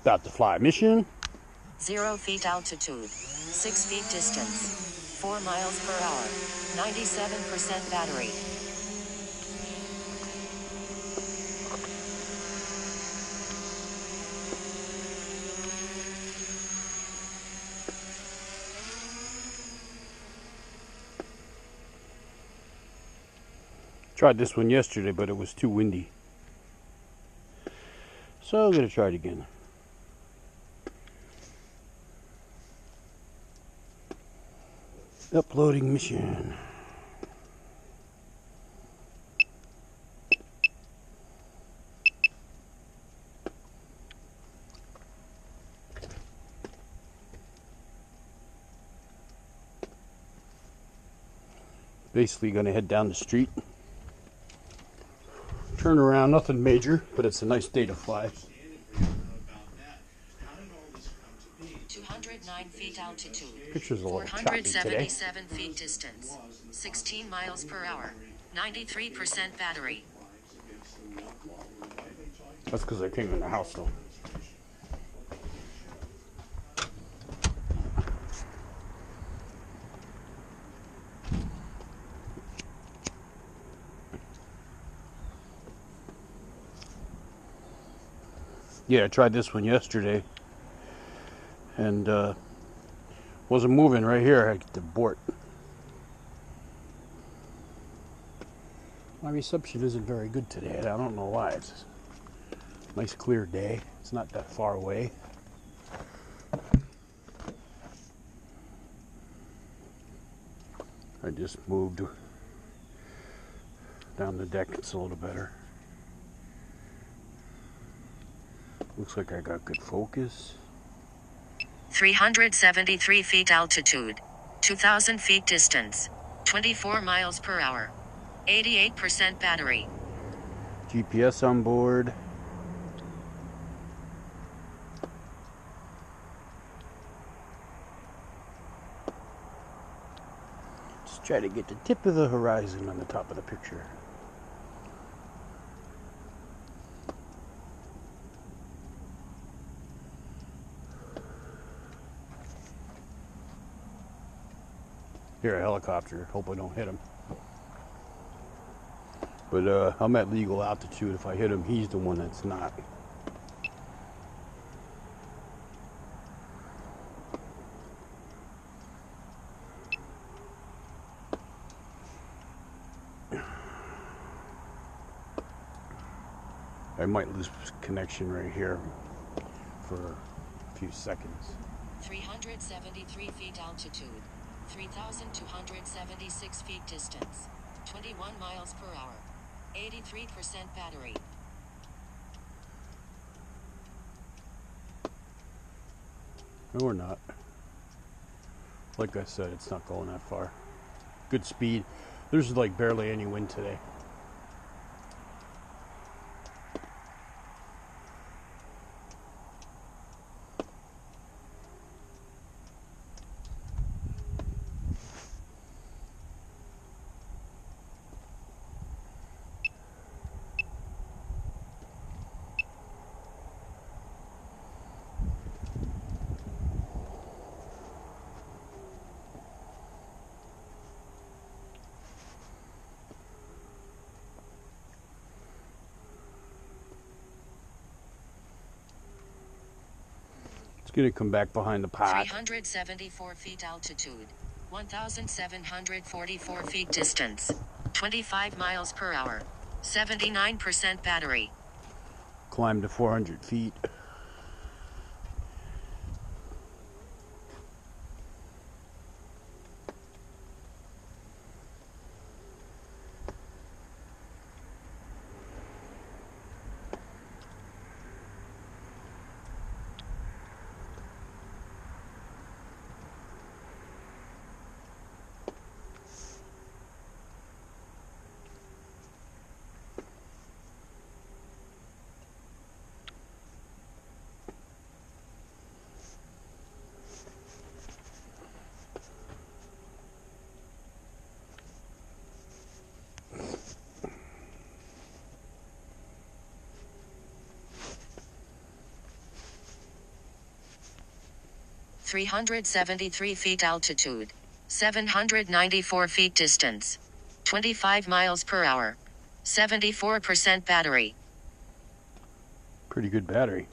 Start the fly mission. 0 feet altitude, 6 feet distance, 4 miles per hour, 97% battery. Tried this one yesterday, but it was too windy. So I'm going to try it again. Uploading mission. Basically going to head down the street. Turn around, nothing major, but it's a nice day to fly. 209 feet altitude, Picture's a little choppy today. 477 feet distance, 16 miles per hour, 93% battery. That's because I came in the house though. Yeah, I tried this one yesterday and wasn't moving right here. I had to abort. My reception isn't very good today. I don't know why. It's a nice clear day. It's not that far away. I just moved down the deck. It's a little better. Looks like I got good focus. 373 feet altitude, 2,000 feet distance, 24 miles per hour, 88% battery. GPS on board. Just try to get the tip of the horizon on the top of the picture. Here, a helicopter. Hope I don't hit him. But I'm at legal altitude. If I hit him, he's the one that's not. I might lose connection right here for a few seconds. 373 feet altitude, 3,276 feet distance, 21 miles per hour, 83% battery. No, we're not. Like I said, it's not going that far. Good speed. There's like barely any wind today. It's going to come back behind the pot. 374 feet altitude, 1,744 feet distance, 25 miles per hour, 79% battery. Climb to 400 feet. 373 feet altitude. 794 feet distance. 25 miles per hour. 74% battery. Pretty good battery.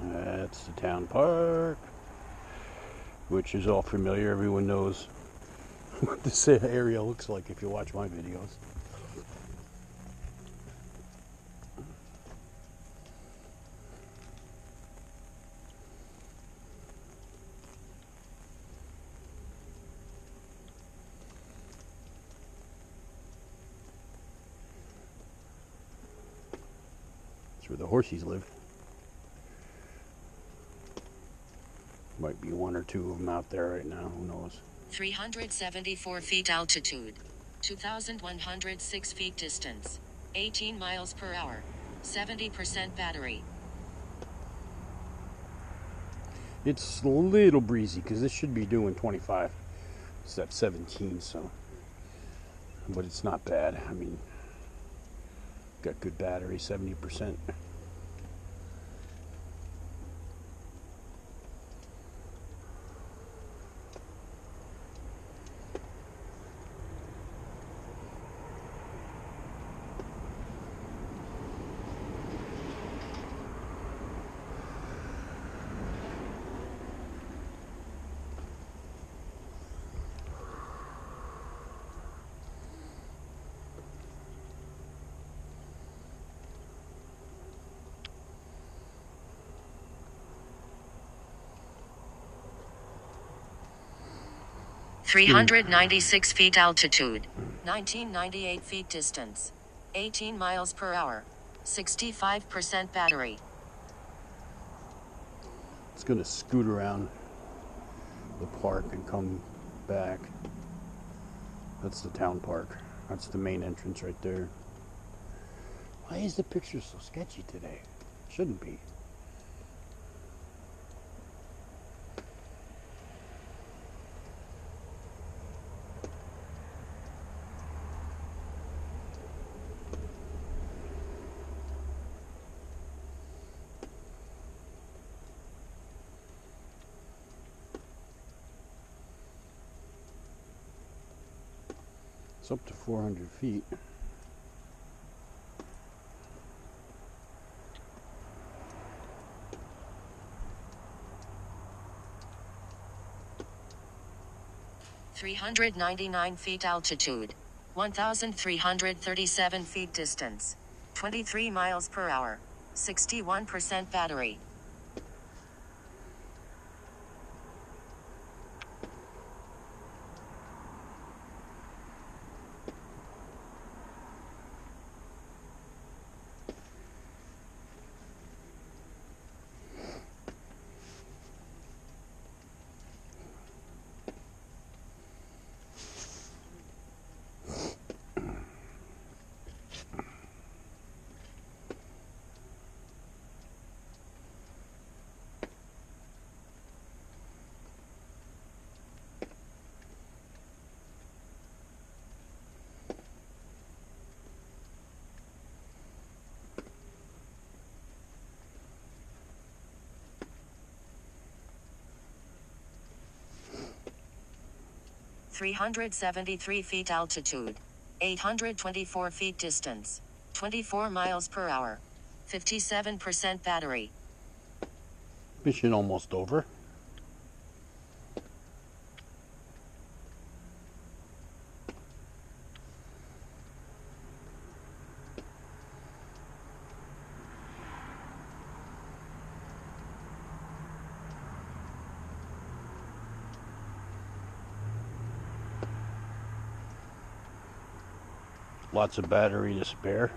That's the town park, which is all familiar. Everyone knows what this area looks like if you watch my videos. That's where the horsies live. Might be one or two of them out there right now, who knows. 374 feet altitude. 2,106 feet distance. 18 miles per hour. 70% battery. It's a little breezy because this should be doing 25. It's at 17, so. But it's not bad. I mean, got good battery, 70%. Mm. 396 feet altitude. 1998 feet distance. 18 miles per hour. 65% battery. It's going to scoot around the park and come back. That's the town park. That's the main entrance right there. Why is the picture so sketchy today? Shouldn't be. It's up to 400 feet. (399 feet altitude. 1,337 feet distance. 23 miles per hour. 61% battery. (373 feet altitude. 824 feet distance. 24 miles per hour. 57% battery. Mission almost over. Lots of battery to spare.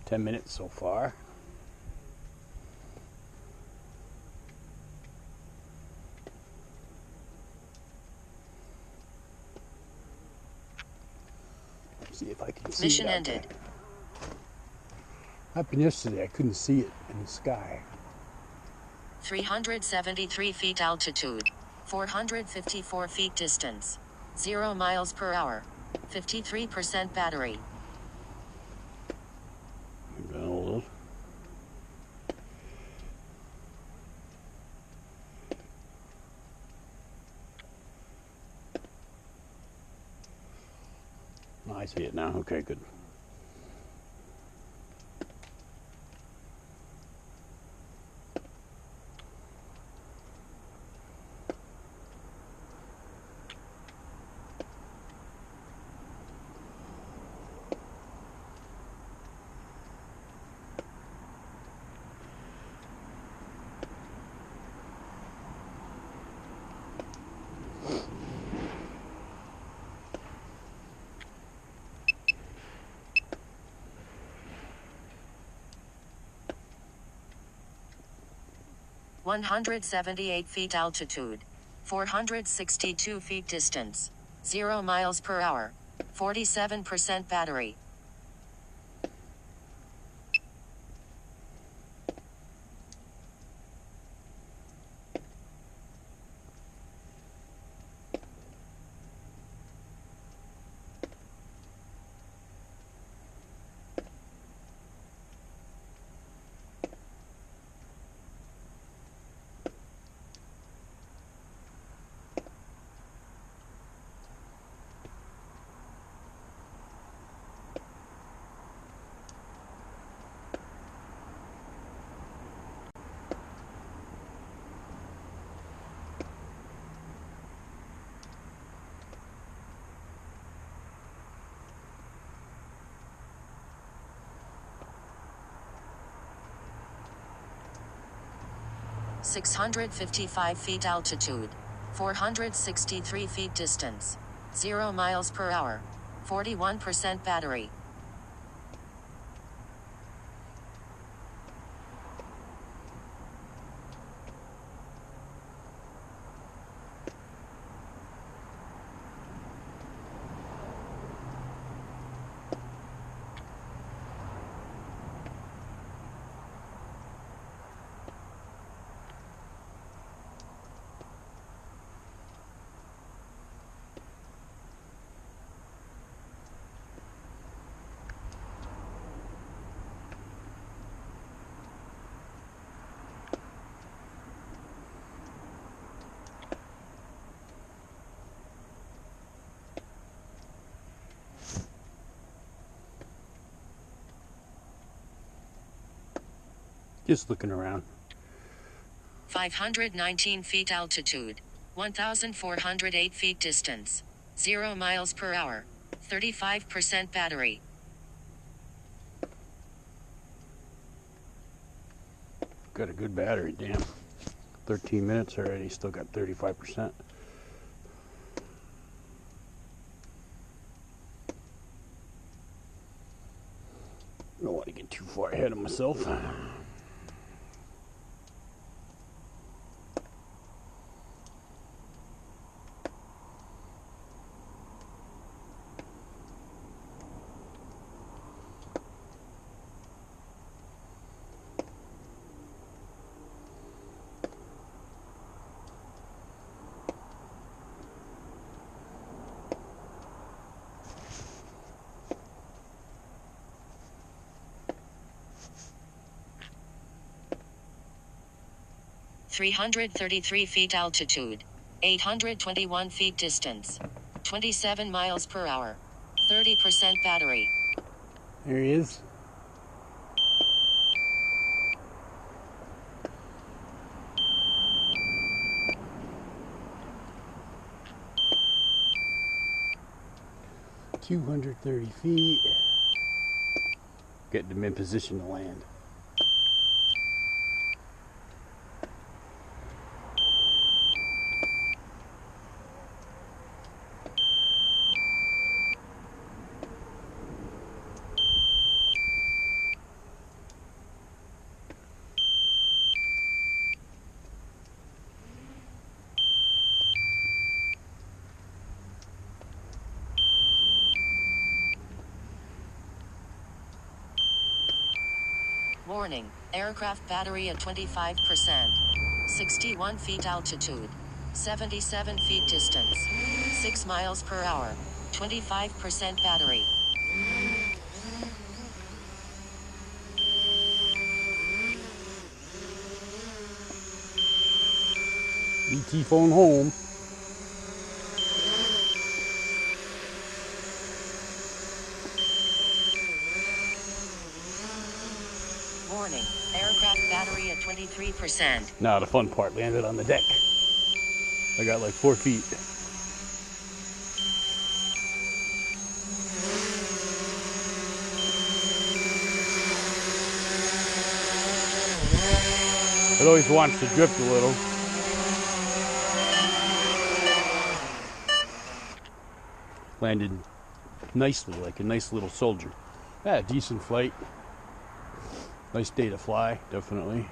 Ten minutes so far. See if I can see Mission it out ended. there. Happened yesterday. I couldn't see it in the sky. 373 feet altitude. 454 feet distance. 0 miles per hour. 53% battery. Got all those. I see it now. Okay, good. One 178 feet altitude. 462 feet distance. 0 miles per hour. 47% battery. $655 feet altitude. 463 feet distance. 0 miles per hour. 41% battery. Just looking around. 519 feet altitude. 1,408 feet distance. 0 miles per hour. 35% battery. Got a good battery, damn. 13 minutes already, still got 35%. Don't want to get too far ahead of myself. $333 feet altitude. 821 feet distance. 27 miles per hour. 30% battery. There he is. $230 feet. Getting them in position to land. Warning, aircraft battery at 25%. 61 feet altitude. 77 feet distance. 6 miles per hour. 25% battery. ET phone home. Warning, aircraft battery at 23%. Now the fun part, landed on the deck. I got like 4 feet. It always wants to drift a little. Landed nicely, like a nice little soldier. Yeah, decent flight. Nice day to fly, definitely.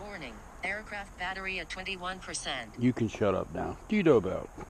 Warning, aircraft battery at 21%. You can shut up now. Do you know about?